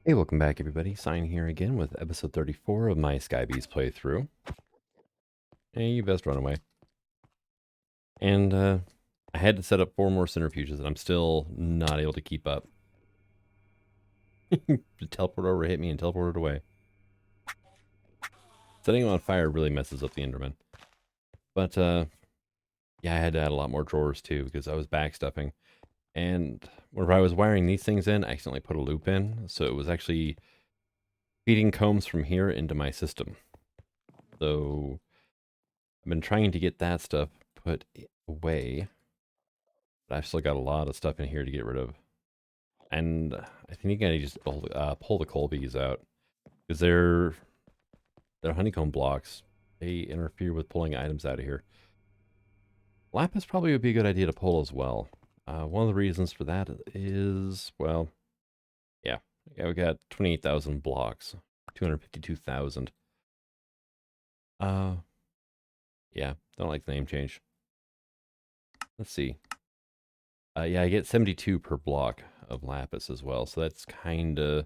Hey, welcome back everybody. Sign here again with episode 34 of my Skybees playthrough. Hey, you best run away. And I had to set up 4 more centrifuges and I'm still not able to keep up. The teleporter over hit me and teleported away. Setting them on fire really messes up the Enderman. But yeah, I had to add a lot more drawers too because I was backstuffing. And whenever I was wiring these things in, I accidentally put a loop in. So it was actually feeding combs from here into my system. So I've been trying to get that stuff put away, but I've still got a lot of stuff in here to get rid of. And I think I need to just pull the Colbys out because they're honeycomb blocks. They interfere with pulling items out of here. Lapis probably would be a good idea to pull as well. One of the reasons for that is, well, yeah, we got 28,000 blocks, 252,000. Yeah, don't like the name change. Let's see. Yeah, I get 72 per block of lapis as well, so that's kind of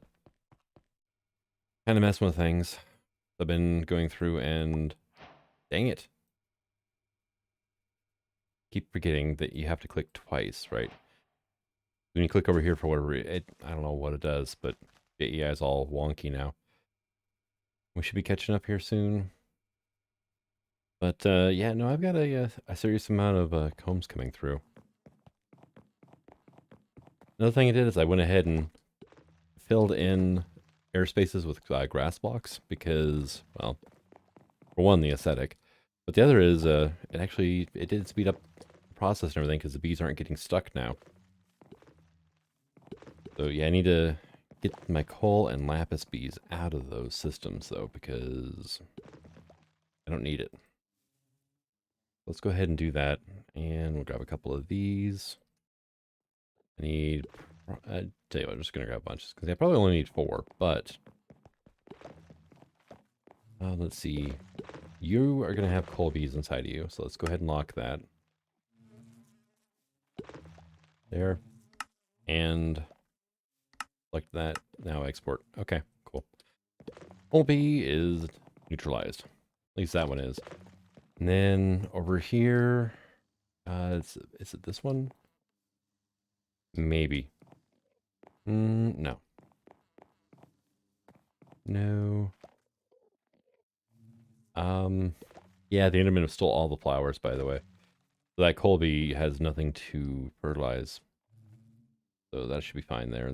messing with things. I've been going through and dang it. Keep forgetting that you have to click twice, right? When you click over here for whatever I don't know what it does, but yeah, it's all wonky now. We should be catching up here soon. But yeah, no, I've got a serious amount of combs coming through. Another thing I did is I went ahead and filled in airspaces with grass blocks because, well, for one, the aesthetic, but the other is it did speed up the process and everything because the bees aren't getting stuck now. So yeah, I need to get my coal and lapis bees out of those systems though because I don't need it. Let's go ahead and do that, and we'll grab a couple of these. I need, tell you what, I'm just gonna grab a bunch because I probably only need 4, but let's see. You are gonna have coal bees inside of you, so let's go ahead and lock that. There. And select that. Now export. Okay, cool. Coal bee is neutralized. At least that one is. And then over here, is it this one? Maybe. No. No. Yeah, the Enderman stole all the flowers, by the way. So that coal bee has nothing to fertilize. So that should be fine there.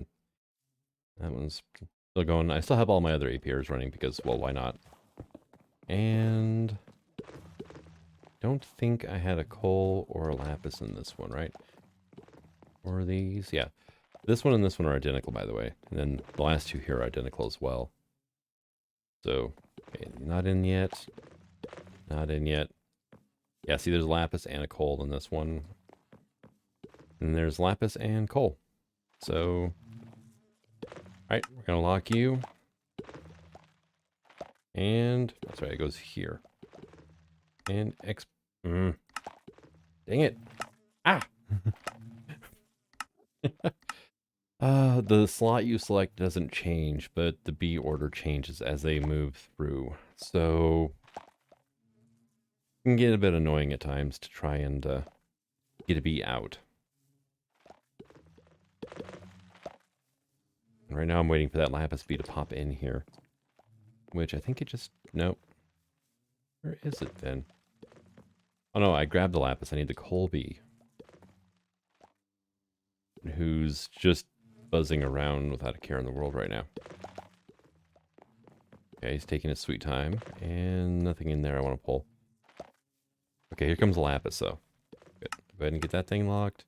That one's still going. I still have all my other APRs running because, well, why not? And don't think I had a coal or a lapis in this one, right? Or these? Yeah. This one and this one are identical, by the way. And then the last 2 here are identical as well. So, okay, not in yet. Not in yet. Yeah, see, there's lapis and a coal in this one. And there's lapis and coal. So, alright, we're going to lock you. And, that's right, it goes here. And dang it. Ah! The slot you select doesn't change, but the bee order changes as they move through. So, it can get a bit annoying at times to try and get a bee out. And right now I'm waiting for that lapis bee to pop in here. Which I think it just... Nope. Where is it then? Oh no, I grabbed the lapis. I need the coal bee. Who's just buzzing around without a care in the world right now. Okay, he's taking his sweet time. And nothing in there I want to pull. Okay, here comes the lapis though. Good. Go ahead and get that thing locked.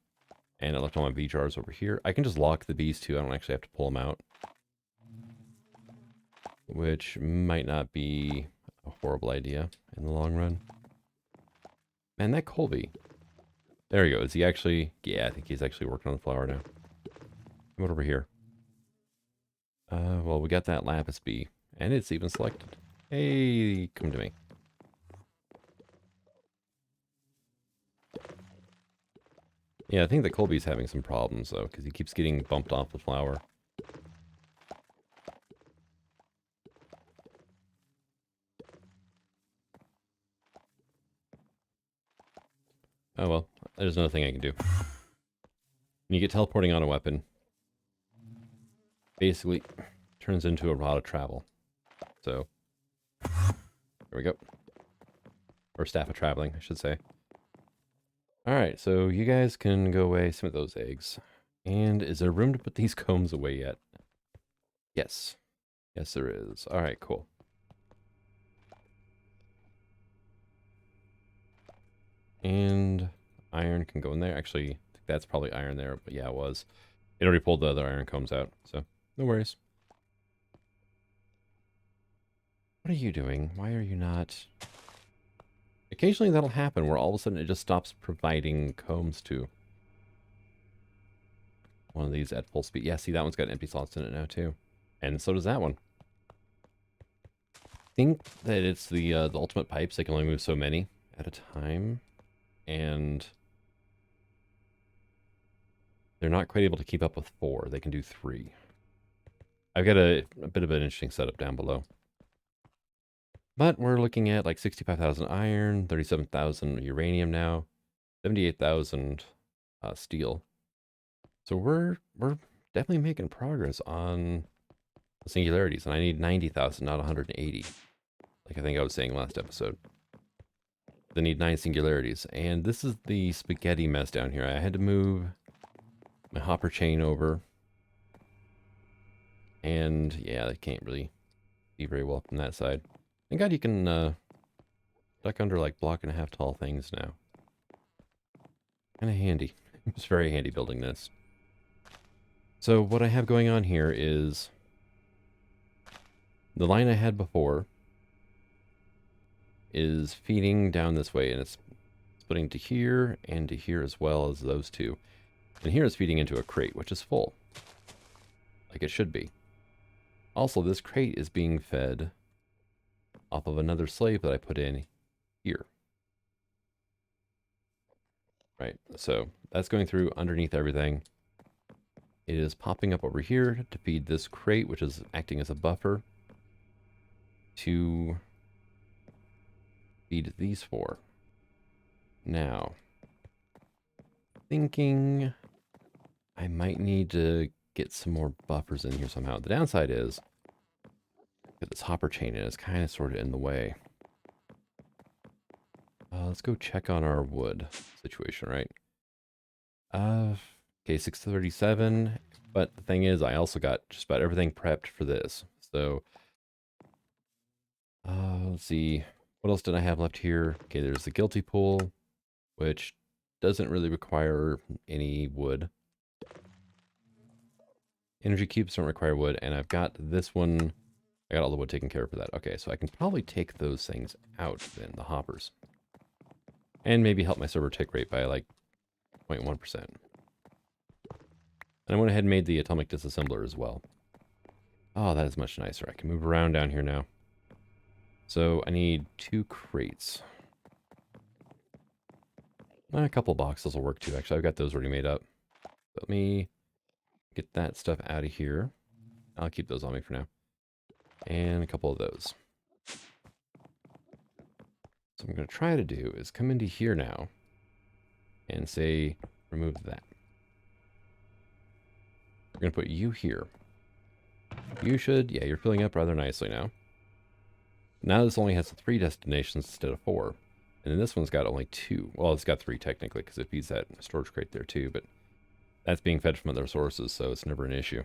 And I left all my bee jars over here. I can just lock the bees too. I don't actually have to pull them out. Which might not be a horrible idea in the long run. Man, that Colby. There he goes. He actually... Yeah, I think he's actually working on the flower now. Come over here. Well, we got that lapis bee. And it's even selected. Hey, come to me. Yeah, I think that Colby's having some problems, though, because he keeps getting bumped off the flower. Oh well, there's another thing I can do. When you get teleporting on a weapon, basically turns into a rod of travel. So, there we go. Or staff of traveling, I should say. Alright, so you guys can go away, some of those eggs. And is there room to put these combs away yet? Yes. Yes, there is. Alright, cool. And iron can go in there. Actually, I think that's probably iron there, but yeah, it was. It already pulled the other iron combs out, so no worries. What are you doing? Why are you not... Occasionally that'll happen where all of a sudden it just stops providing combs to one of these at full speed. Yeah, see, that one's got empty slots in it now too. And so does that one. I think that it's the ultimate pipes. They can only move so many at a time. And they're not quite able to keep up with 4. They can do 3. I've got a bit of an interesting setup down below. But we're looking at like 65,000 iron, 37,000 uranium now, 78,000 steel. So we're definitely making progress on the singularities, and I need 90,000, not 180, like I think I was saying last episode. I need 9 singularities, and this is the spaghetti mess down here. I had to move my hopper chain over, and yeah, I can't really see very well from that side. Thank God you can duck under like block and a half tall things now. Kind of handy. It's very handy building this. So what I have going on here is the line I had before is feeding down this way, and it's splitting to here and to here as well as those two. And here is feeding into a crate, which is full, like it should be. Also, this crate is being fed off of another slave that I put in here. Right, so that's going through underneath everything. It is popping up over here to feed this crate, which is acting as a buffer to feed these 4. Now, thinking I might need to get some more buffers in here somehow. The downside is that this hopper chain is kind of sort of in the way. Let's go check on our wood situation, right? Okay, 637. But the thing is, I also got just about everything prepped for this. So, let's see. What else did I have left here? Okay, there's the guilty pool, which doesn't really require any wood. Energy cubes don't require wood, and I've got this one. I got all the wood taken care of for that. Okay, so I can probably take those things out then, the hoppers. And maybe help my server tick rate by like 0.1%. And I went ahead and made the atomic disassembler as well. Oh, that is much nicer. I can move around down here now. So I need 2 crates. A couple boxes will work too, actually. I've got those already made up. Let me get that stuff out of here. I'll keep those on me for now. And a couple of those. So what I'm going to try to do is come into here now and say, remove that. We're going to put you here. You should, yeah, you're filling up rather nicely now. Now this only has 3 destinations instead of 4. And then this one's got only 2. Well, it's got 3 technically, because it feeds that storage crate there too, but that's being fed from other sources, so it's never an issue.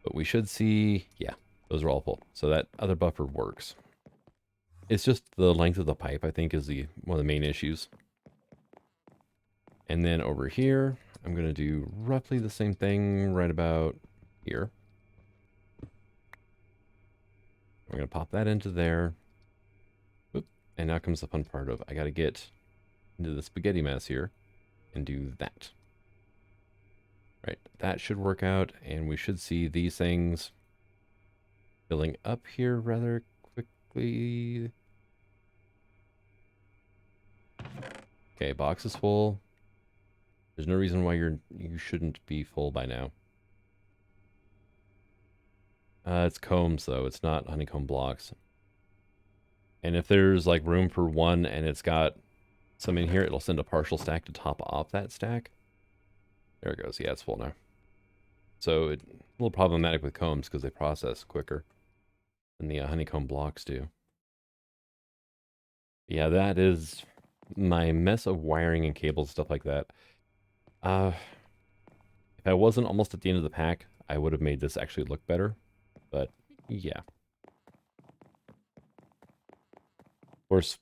But we should see, yeah, those are all full. So that other buffer works. It's just the length of the pipe, I think, is one of the main issues. And then over here, I'm going to do roughly the same thing right about here. We're going to pop that into there. Oop, and now comes the fun part of, I got to get into the spaghetti mess here and do that. Right, that should work out, and we should see these things filling up here rather quickly. Okay, box is full. There's no reason why you shouldn't be full by now. It's combs though, it's not honeycomb blocks. And if there's like room for 1 and it's got some in here, it'll send a partial stack to top off that stack. There it goes. Yeah, it's full now. So it's a little problematic with combs because they process quicker than the honeycomb blocks do. Yeah, that is my mess of wiring and cables, stuff like that. If I wasn't almost at the end of the pack, I would have made this actually look better. But yeah. Of course,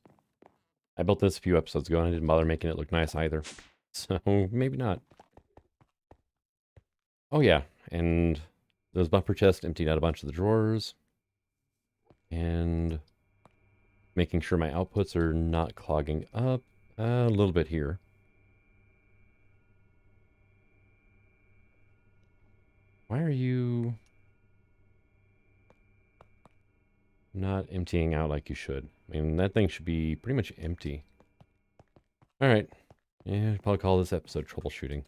I built this a few episodes ago and I didn't bother making it look nice either. So maybe not. Oh yeah, and those buffer chests emptied out a bunch of the drawers. And making sure my outputs are not clogging up a little bit here. Why are you not emptying out like you should? I mean, that thing should be pretty much empty. All right. Yeah, I'd probably call this episode Troubleshooting.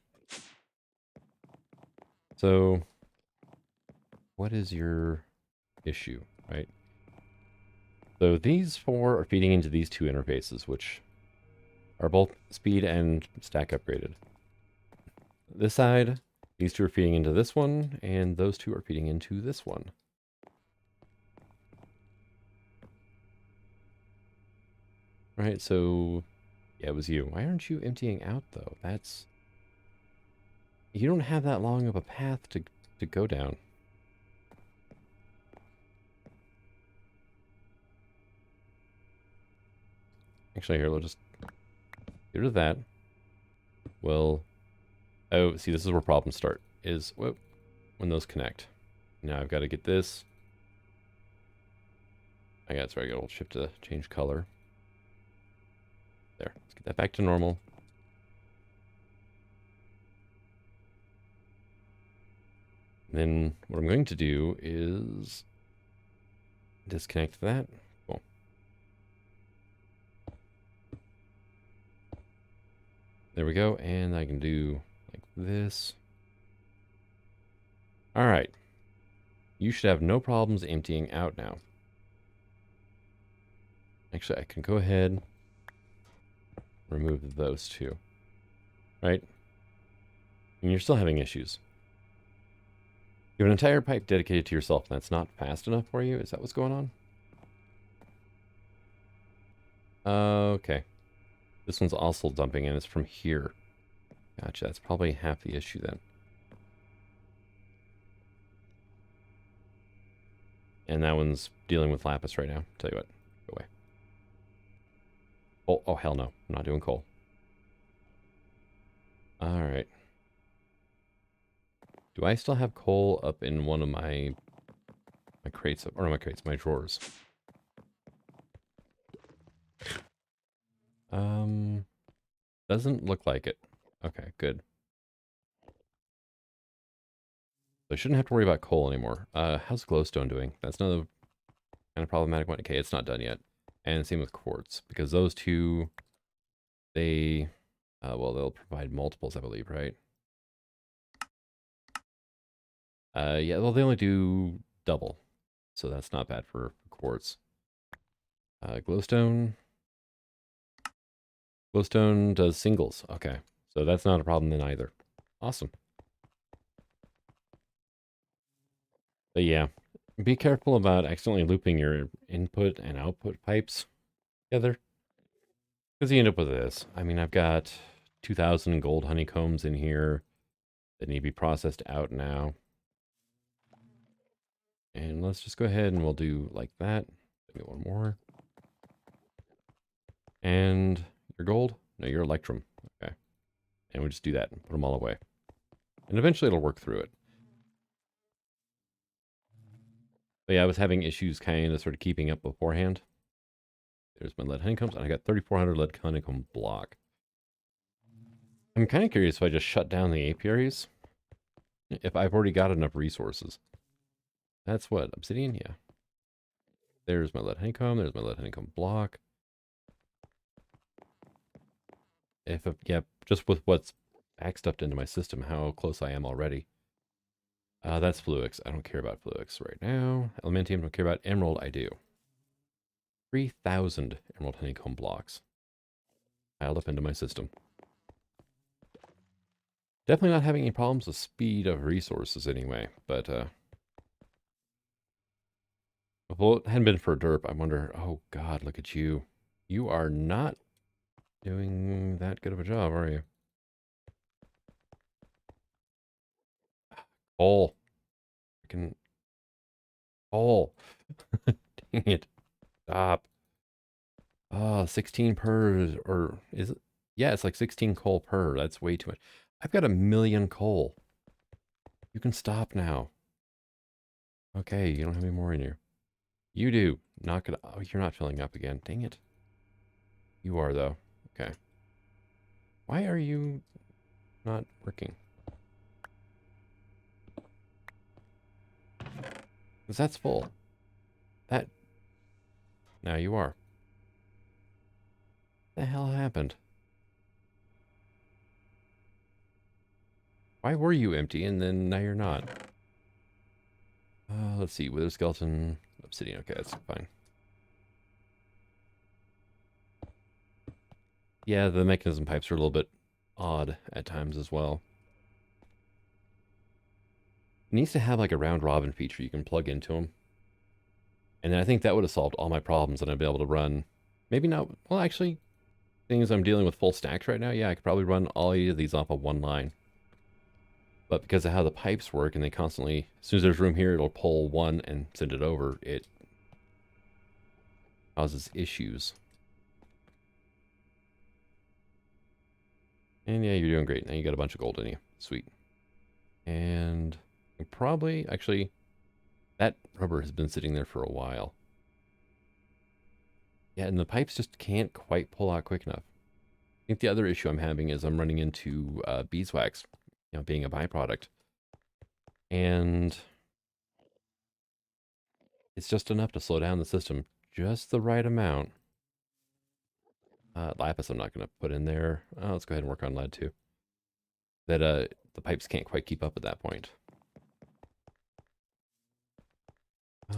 So, what is your issue, right? So these four are feeding into these two interfaces, which are both speed and stack upgraded. This side, these two are feeding into this one, and those two are feeding into this one. Right, so yeah, it was you. Why aren't you emptying out though? That's... You don't have that long of a path to go down. Actually, here, we'll just get rid of that. Well, oh, see, this is where problems start. Is, whoop, when those connect. Now I've got to get this. I got, sorry, I got to shift to change color. There, let's get that back to normal. Then what I'm going to do is disconnect that. Cool. There we go, and I can do like this. All right. You should have no problems emptying out now. Actually, I can go ahead, remove those two. Right? And you're still having issues. You have an entire pipe dedicated to yourself, and that's not fast enough for you? Is that what's going on? Okay. This one's also dumping in. It's from here. Gotcha. That's probably half the issue then. And that one's dealing with lapis right now. Tell you what. Go away. Oh, hell no. I'm not doing coal. Alright. Do I still have coal up in one of my crates, or my crates, my drawers? Doesn't look like it. Okay, good. So I shouldn't have to worry about coal anymore. How's glowstone doing? That's another kind of problematic one. Okay, it's not done yet. And same with quartz, because those two, they, well, they'll provide multiples, I believe, right? Yeah, well, they only do double, so that's not bad for quartz. Glowstone. Glowstone does singles. Okay, so that's not a problem then either. Awesome. But yeah, be careful about accidentally looping your input and output pipes together, because you end up with this. I mean, I've got 2,000 gold honeycombs in here that need to be processed out now. And let's just go ahead and we'll do like that. Maybe one more. And your gold? No, your electrum. Okay. And we just do that and put them all away. And eventually it'll work through it. But yeah, I was having issues kind of sort of keeping up beforehand. There's my lead honeycombs, and I got 3,400 lead honeycomb block. I'm kind of curious if I just shut down the apiaries, if I've already got enough resources. That's what, obsidian? Yeah. There's my lead honeycomb, there's my lead honeycomb block. Yeah, just with what's backstuffed into my system, how close I am already. That's Fluix. I don't care about Fluix right now. Elementium, don't care about Emerald. I do. 3,000 Emerald Honeycomb blocks. piled up into my system. Definitely not having any problems with speed of resources anyway, but if it hadn't been for a derp, I wonder, oh god, look at you. You are not doing that good of a job, are you? Coal. Freaking coal. Dang it. Stop. Oh, 16 per, or is it? Yeah, it's like 16 coal per. That's way too much. I've got 1,000,000 coal. You can stop now. Okay, you don't have any more in here. You do. Not gonna, oh, you're not filling up again. Dang it. You are, though. Okay. Why are you not working? Because that's full. That, now you are. What the hell happened? Why were you empty and then now you're not? Let's see. Wither skeleton, obsidian. Okay, that's fine. Yeah, the mechanism pipes are a little bit odd at times as well. It needs to have like a round robin feature you can plug into them. And then I think that would have solved all my problems and I'd be able to run, maybe not, well actually, thing is I'm dealing with full stacks right now. Yeah, I could probably run all 8 of these off of one line. But because of how the pipes work and they constantly, as soon as there's room here, it'll pull one and send it over, it causes issues. And yeah, you're doing great. Now you got a bunch of gold in you. Sweet. And probably, actually, that rubber has been sitting there for a while. Yeah, and the pipes just can't quite pull out quick enough. I think the other issue I'm having is I'm running into beeswax, you know, being a byproduct. And it's just enough to slow down the system just the right amount. Lapis I'm not going to put in there. Let's go ahead and work on lead too. That the pipes can't quite keep up at that point.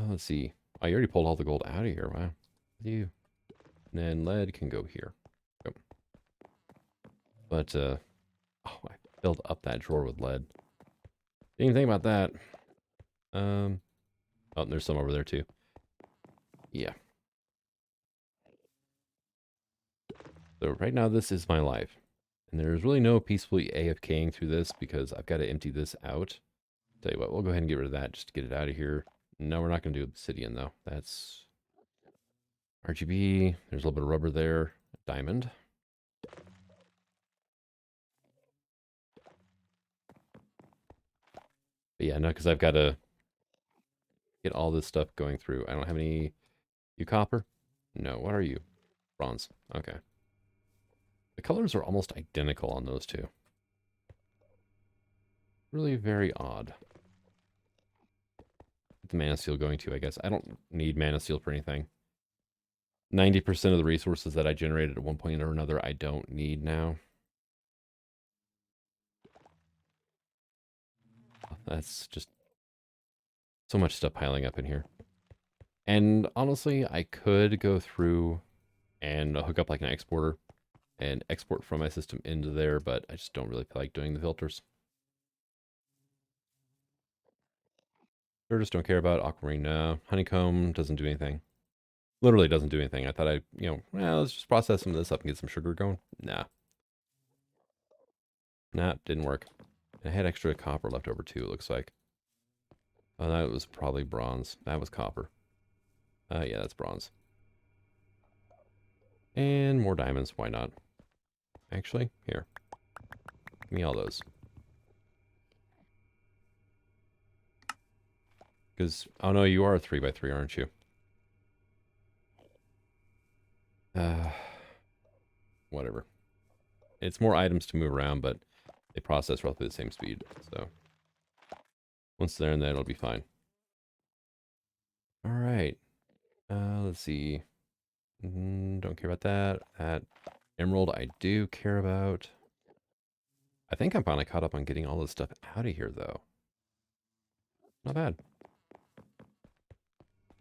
Let's see. Oh, you already pulled all the gold out of here. Wow. You. And then lead can go here. Go. But, oh, I filled up that drawer with lead. Didn't even think about that. Oh, there's some over there too. Yeah. So right now, this is my life. And there's really no peacefully AFKing through this because I've got to empty this out. Tell you what, we'll go ahead and get rid of that just to get it out of here. No, we're not going to do obsidian though. That's RGB. There's a little bit of rubber there. Diamond. But yeah, no, because I've got to get all this stuff going through. I don't have any... You copper? No, what are you? Bronze. Okay. The colors are almost identical on those two. Really very odd. Get the mana seal going too, I guess. I don't need mana seal for anything. 90% of the resources that I generated at one point or another, I don't need now. That's just so much stuff piling up in here. And honestly, I could go through and hook up like an exporter and export from my system into there, but I just don't really feel like doing the filters. Or just don't care about aquamarine. No, honeycomb doesn't do anything. Literally doesn't do anything. I thought well, let's just process some of this up and get some sugar going. Nah. Nah, didn't work. I had extra copper left over too, it looks like. Oh, that was probably bronze. That was copper. Yeah, that's bronze. And more diamonds, why not? Actually, here. Give me all those. Because, oh no, you are a 3x3, aren't you? Whatever. It's more items to move around, but they process roughly the same speed, so. Once they're in there, it'll be fine. Alright. Let's see. Don't care about that. That emerald I do care about. I think I'm finally caught up on getting all this stuff out of here, though. Not bad.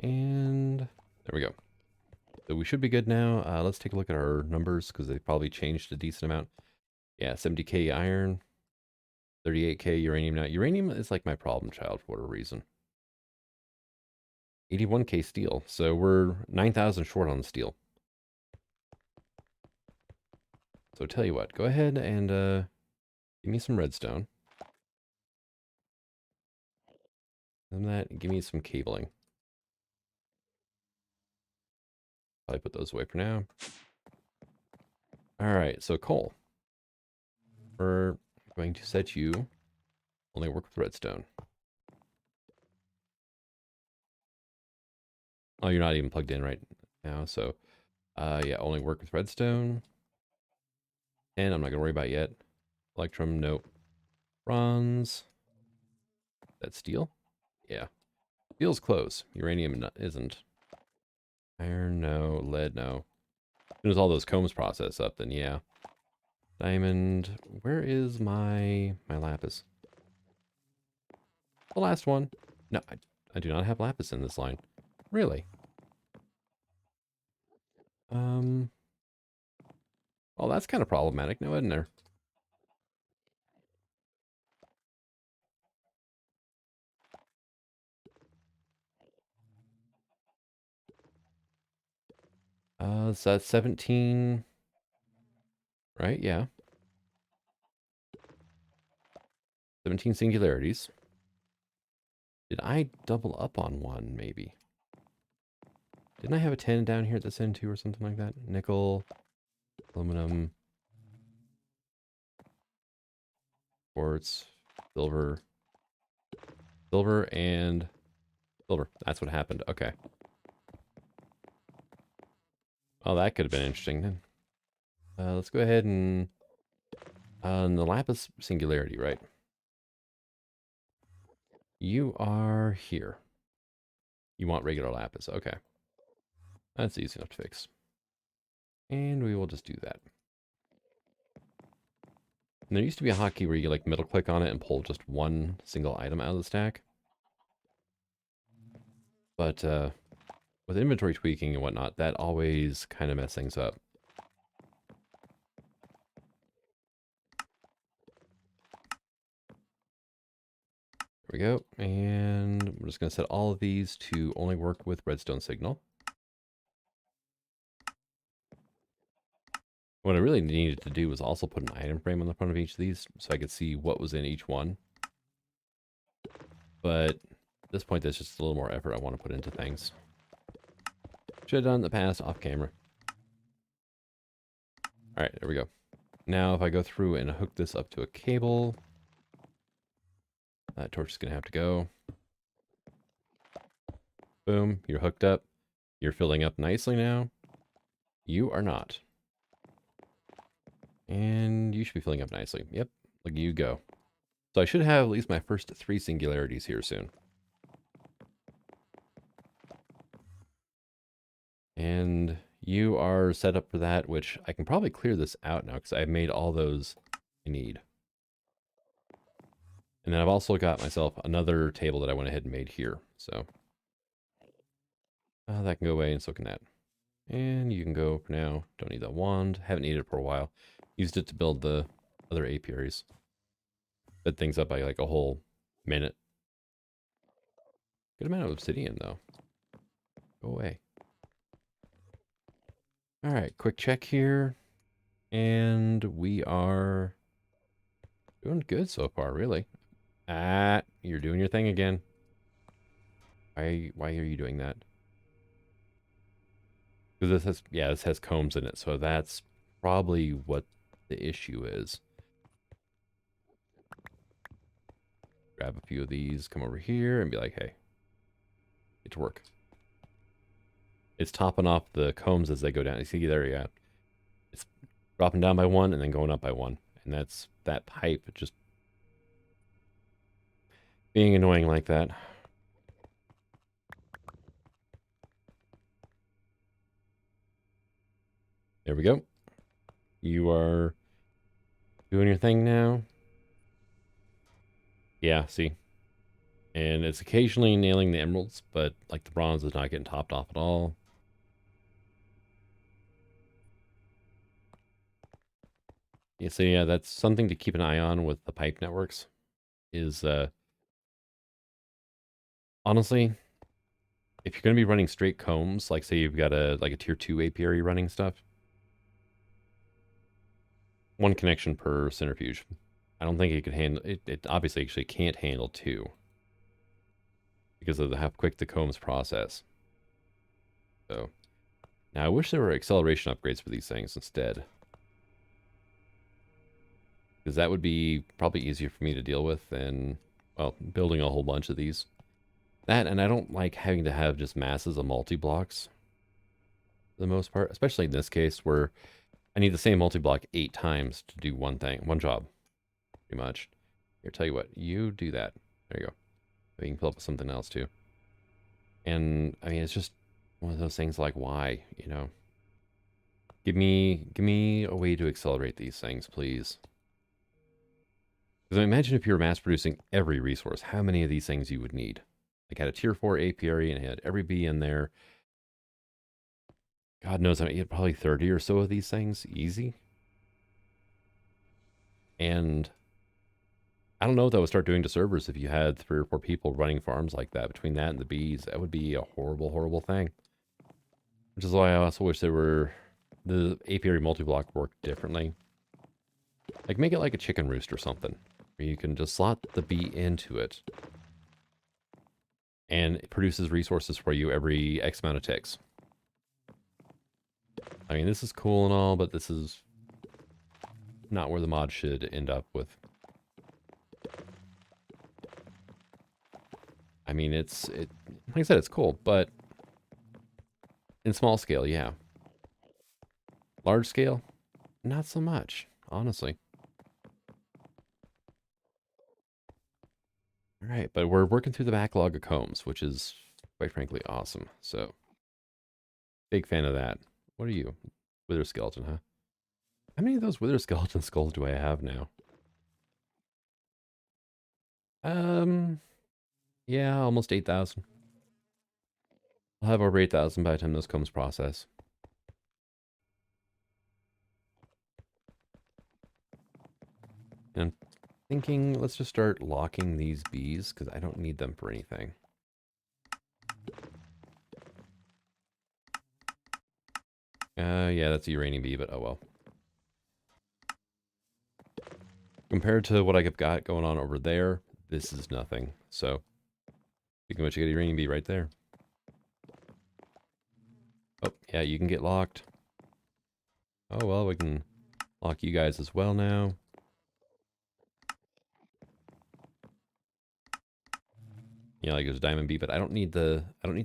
And there we go. So we should be good now. Let's take a look at our numbers because they probably changed a decent amount. Yeah, 70k iron, 38k uranium. Now, uranium is like my problem child for whatever reason. 81k steel. So we're 9,000 short on steel. So tell you what, go ahead and give me some redstone. And that, give me some cabling. Probably put those away for now. All right, so coal. We're going to set you only work with redstone. Oh, you're not even plugged in right now, so yeah, only work with redstone. And I'm not gonna worry about yet. Electrum, nope. Bronze. That's steel? Yeah. Steel's close. Uranium isn't. Iron, no. Lead, no. As soon as all those combs process up, then yeah. Diamond. Where is my lapis? The last one. No, I do not have lapis in this line. Really? Well, that's kind of problematic, no, isn't there? So that's 17, right? Yeah. 17 singularities. Did I double up on one, maybe? Didn't I have a 10 down here at this end too or something like that? Nickel, aluminum, quartz, silver, silver, and silver. That's what happened. Okay. Oh, that could have been interesting then. Let's go ahead and... the lapis singularity, right? You are here. You want regular lapis. Okay. That's easy enough to fix. And we will just do that. And there used to be a hotkey where you like middle click on it and pull just one single item out of the stack. But with inventory tweaking and whatnot, that always kind of mess things up. There we go. And we're just going to set all of these to only work with redstone signal. What I really needed to do was also put an item frame on the front of each of these so I could see what was in each one. But at this point, there's just a little more effort I want to put into things. Should have done in the past off camera. All right, there we go. Now if I go through and hook this up to a cable, that torch is going to have to go. Boom, you're hooked up. You're filling up nicely now. You are not. And you should be filling up nicely. Yep, look, you go. So I should have at least my first 3 singularities here soon. And you are set up for that, which I can probably clear this out now because I've made all those I need. And then I've also got myself another table that I went ahead and made here. So that can go away and so can that. And you can go for now. Don't need that wand. Haven't needed it for a while. Used it to build the other apiaries. Sped things up by like a whole minute. Good amount of obsidian though. Go away. All right, quick check here. And we are doing good so far, really. You're doing your thing again. Why are you doing that? Because this has combs in it, so that's probably what the issue is. Grab a few of these, come over here, and be like, hey, get to work. It's topping off the combs as they go down. You see, there you go. It's dropping down by 1 and then going up by 1. And that's that pipe just being annoying like that. There we go. You are doing your thing now. Yeah, see? And it's occasionally nailing the emeralds, but like the bronze is not getting topped off at all. Yeah, so yeah, that's something to keep an eye on with the pipe networks. Is honestly, if you're going to be running straight combs, like say you've got a tier 2 apiary running stuff, one connection per centrifuge. I don't think it could handle it. It obviously actually can't handle two because of how quick the combs process. So now I wish there were acceleration upgrades for these things instead, because that would be probably easier for me to deal with than, well, building a whole bunch of these. That, and I don't like having to have just masses of multi-blocks for the most part, especially in this case where I need the same multi-block 8 times to do one thing, one job, pretty much. Here, tell you what, you do that. There you go. We can fill up with something else too. And I mean, it's just one of those things like, why, you know? Give me a way to accelerate these things, please. Because imagine if you were mass producing every resource, how many of these things you would need. Like had a tier 4 apiary and had every bee in there. God knows, I mean, probably 30 or so of these things, easy. And I don't know what that would start doing to servers if you had 3 or 4 people running farms like that. Between that and the bees, that would be a horrible, horrible thing. Which is why I also wish the apiary multi-block worked differently. Like make it like a chicken roost or something, where you can just slot the bee into it. And it produces resources for you every X amount of ticks. I mean, this is cool and all, but this is not where the mod should end up with. I mean, like I said, it's cool, but in small scale, yeah. Large scale, not so much, honestly. All right, but we're working through the backlog of combs, which is quite frankly awesome. So, big fan of that. What are you? Wither skeleton, huh? How many of those wither skeleton skulls do I have now? Um, yeah, almost 8,000. I'll have over 8,000 by the time those combs process. And I'm thinking, let's just start locking these bees, because I don't need them for anything. Yeah, that's a uranium bee, but oh well. Compared to what I've got going on over there, this is nothing. So, speaking of which, you get a uranium bee right there. Oh, yeah, you can get locked. Oh, well, we can lock you guys as well now. Yeah, like there's a diamond bee, but I don't need the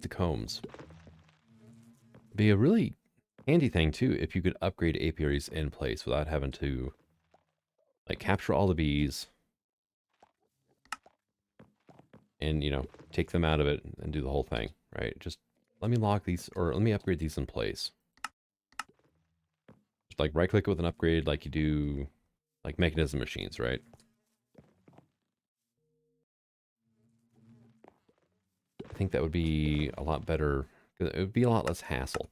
combs. Be a really handy thing too if you could upgrade apiaries in place without having to like capture all the bees and, you know, take them out of it and do the whole thing, right? Just let me lock these, or let me upgrade these in place. Just like right click with an upgrade like you do like mechanism machines, right? I think that would be a lot better. It would be a lot less hassle.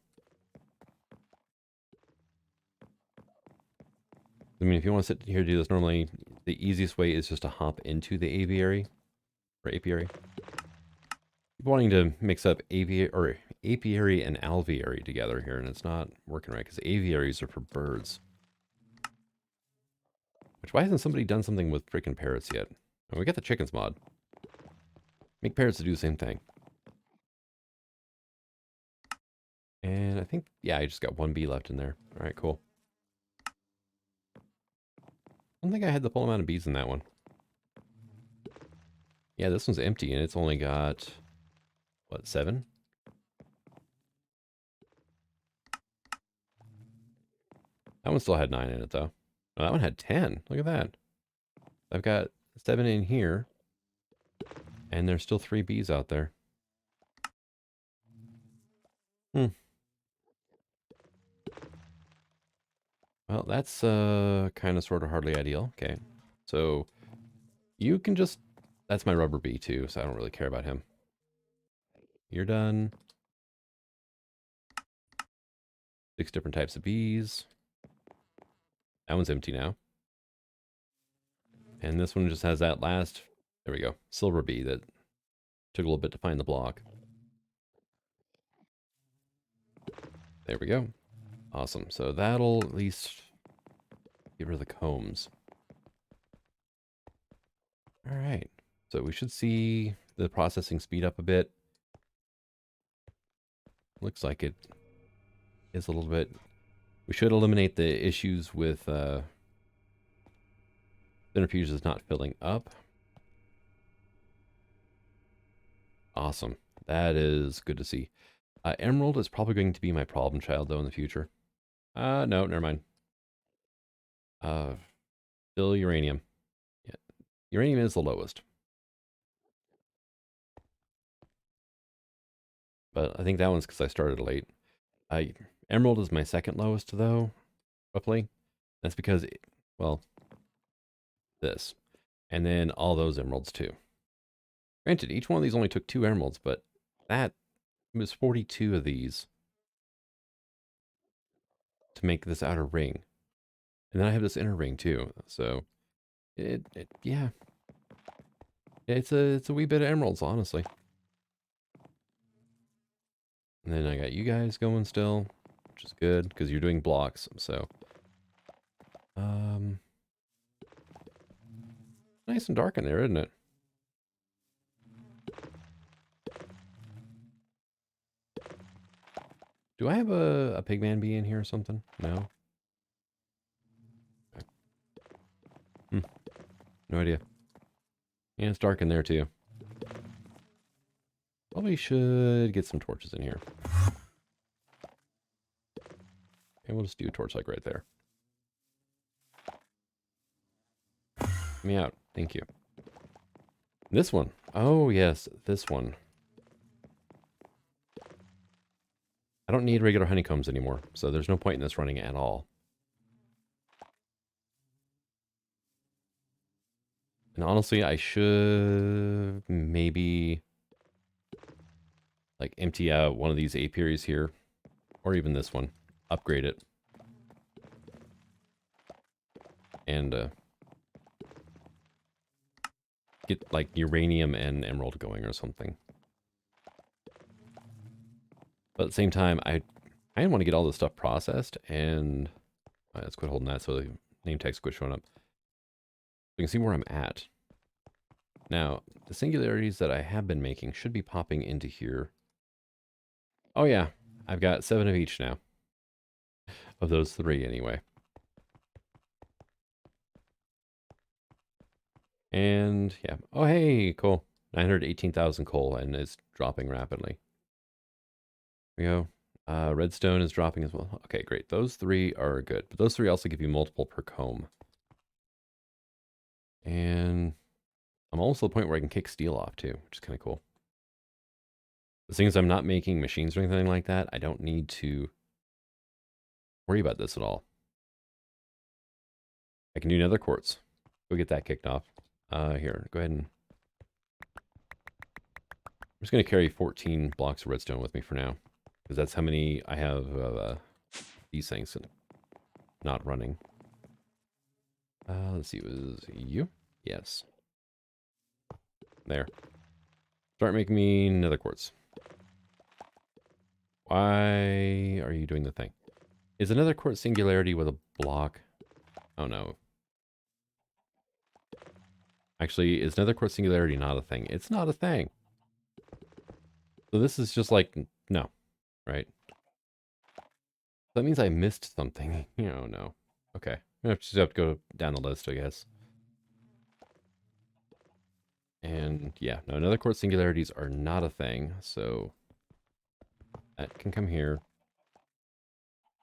I mean, if you want to sit here and do this normally, the easiest way is just to hop into the aviary, or apiary. Wanting to mix up apiary and alveary together here, and it's not working right, because aviaries are for birds. Which, why hasn't somebody done something with freaking parrots yet? Oh, we got the chickens mod. Make parrots to do the same thing. And I think, yeah, I just got one bee left in there. All right, cool. I don't think I had the full amount of bees in that one. Yeah, this one's empty, and it's only got, what, 7? That one still had 9 in it, though. Oh, that one had 10. Look at that. I've got 7 in here, and there's still 3 bees out there. Hmm. Well, that's kind of sort of hardly ideal. Okay. So you can just, that's my rubber bee too, so I don't really care about him. You're done. 6 different types of bees. That one's empty now. And this one just has that last, there we go, silver bee that took a little bit to find the block. There we go. Awesome. So that'll at least get rid of the combs. All right. So we should see the processing speed up a bit. Looks like it is a little bit. We should eliminate the issues with centrifuges not filling up. Awesome. That is good to see. Emerald is probably going to be my problem child, though, in the future. No, never mind. Still uranium. Yeah. Uranium is the lowest. But I think that one's because I started late. Emerald is my second lowest, though, roughly. That's because, well, this. And then all those emeralds, too. Granted, each one of these only took 2 emeralds, but that was 42 of these to make this outer ring. And then I have this inner ring, too. So, yeah. It's a wee bit of emeralds, honestly. And then I got you guys going still, which is good, because you're doing blocks, so. Nice and dark in there, isn't it? Do I have a pigman bee in here or something? No? Okay. No idea. Yeah, it's dark in there too. Probably should get some torches in here. And we'll just do a torch like right there. Get me out. Thank you. This one. Oh, yes, this one. I don't need regular honeycombs anymore, so there's no point in this running at all. And honestly, I should maybe like empty out one of these apiaries here, or even this one. Upgrade it. And get like uranium and emerald going or something. But at the same time, I want to get all this stuff processed, and let's quit holding that so the name text quit showing up. You can see where I'm at. Now, the singularities that I have been making should be popping into here. Oh yeah, I've got 7 of each now. Of those 3 anyway. And yeah, oh hey, cool. 918,000 coal, and it's dropping rapidly. Here we go. Redstone is dropping as well. Okay, great. Those 3 are good, but those 3 also give you multiple per comb. And I'm almost to the point where I can kick steel off too, which is kind of cool. The thing is, I'm not making machines or anything like that. I don't need to worry about this at all. I can do nether quartz. Go get that kicked off. Here, go ahead and... I'm just going to carry 14 blocks of redstone with me for now, because that's how many I have of these things not running. Let's see, was you? Yes. There. Start making me nether quartz. Why are you doing the thing? Is another quartz singularity with a block? Oh no. Actually, is nether quartz singularity not a thing? It's not a thing. So this is just like, no, right? That means I missed something. Oh no. Okay. I just have to go down the list, I guess. And yeah, no, nether quartz singularities are not a thing, so that can come here.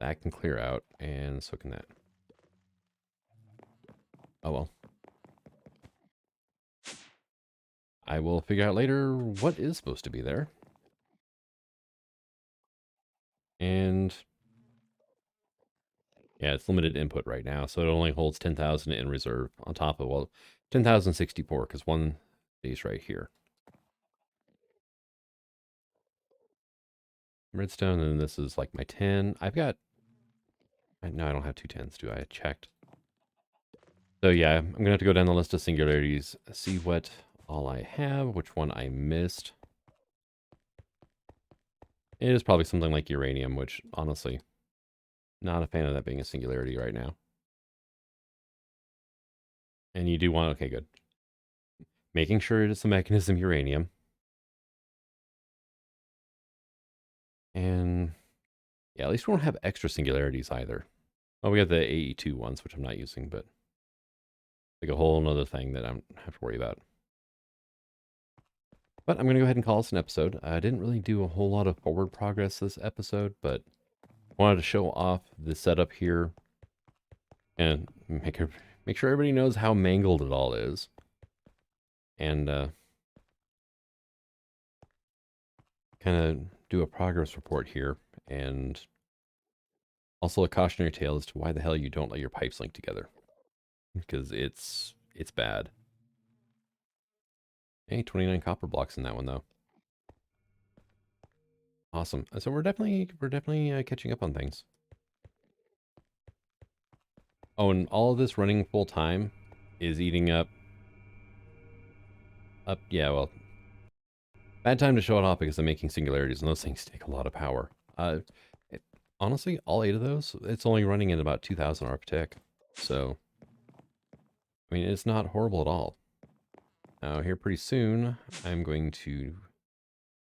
That can clear out, and so can that. Oh well. I will figure out later what is supposed to be there. And yeah, it's limited input right now, so it only holds 10,000 in reserve on top of, well, 10,064, because one stays right here. Redstone, and this is like my 10. I've got, no, I don't have 2 10s, do I? I checked. So yeah, I'm gonna have to go down the list of singularities, see what all I have, which one I missed. It is probably something like uranium, which honestly, not a fan of that being a singularity right now. And you do want, okay, good. Making sure it is the mechanism uranium. And yeah, at least we won't have extra singularities either. Well, we have the AE2 ones, which I'm not using, but like a whole nother thing that I don't have to worry about. But I'm going to go ahead and call this an episode. I didn't really do a whole lot of forward progress this episode, but I wanted to show off the setup here and make sure everybody knows how mangled it all is. And kind of do a progress report here, and also a cautionary tale as to why the hell you don't let your pipes link together, because it's bad. Hey, 29 copper blocks in that one though. Awesome. So we're definitely catching up on things. Oh, and all of this running full time is eating up. Yeah, well, bad time to show it off because I'm making singularities, and those things take a lot of power. It, honestly, all 8 of those, it's only running at about 2,000 ARP tick. So, I mean, it's not horrible at all. Now, here pretty soon, I'm going to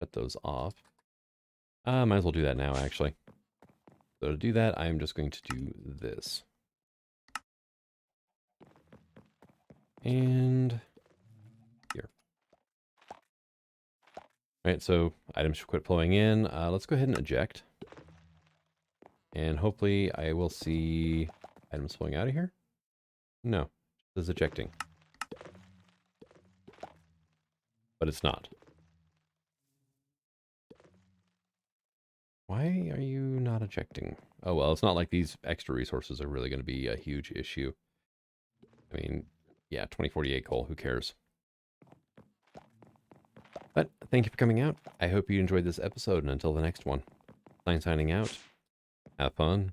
shut those off. Might as well do that now, actually. So to do that, I'm just going to do this. And here. All right, so items should quit flowing in. Let's go ahead and eject. And hopefully I will see items flowing out of here. No, it says ejecting. But it's not. Why are you not ejecting? Oh, well, it's not like these extra resources are really going to be a huge issue. I mean, yeah, 2048 coal, who cares? But thank you for coming out. I hope you enjoyed this episode, and until the next one, signing out. Have fun.